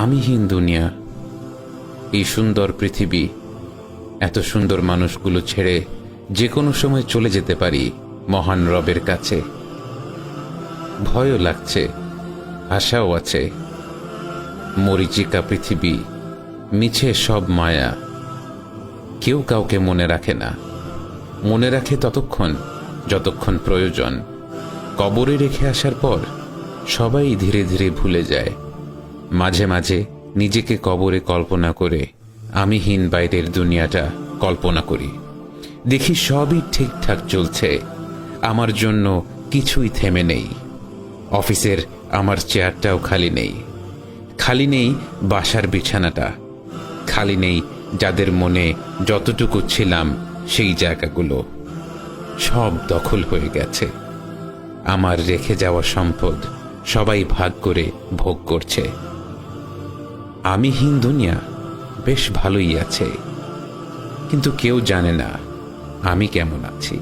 আমিহীন দুনিয়া, এই সুন্দর পৃথিবী, এত সুন্দর মানুষগুলো ছেড়ে যে কোনো সময় চলে যেতে পারি মহান রবের কাছে। ভয়ও লাগছে, আশাও আছে। মরীচিকা পৃথিবী, মিছে সব মায়া। কেউ কাউকে মনে রাখে না, মনে রাখে ততক্ষণ যতক্ষণ প্রয়োজন। কবরে রেখে আসার পর সবাই ধীরে ধীরে ভুলে যায়। মাঝে মাঝে নিজেকে কবরে কল্পনা করে আমিহীন বাইরের দুনিয়াটা কল্পনা করি। দেখি সবই ঠিকঠাক চলছে, আমার জন্য কিছুই থেমে নেই। অফিসের আমার চেয়ারটাও খালি নেই, খালি নেই বাসার বিছানাটা, খালি নেই যাদের মনে যতটুকু ছিলাম সেই জায়গাগুলো। সব দখল হয়ে গেছে। আমার রেখে যাওয়া সম্পদ সবাই ভাগ করে ভোগ করছে। আমিহীন দুনিয়া বেশ ভালোই আছে, কিন্তু কেউ জানে না আমি কেমন আছি।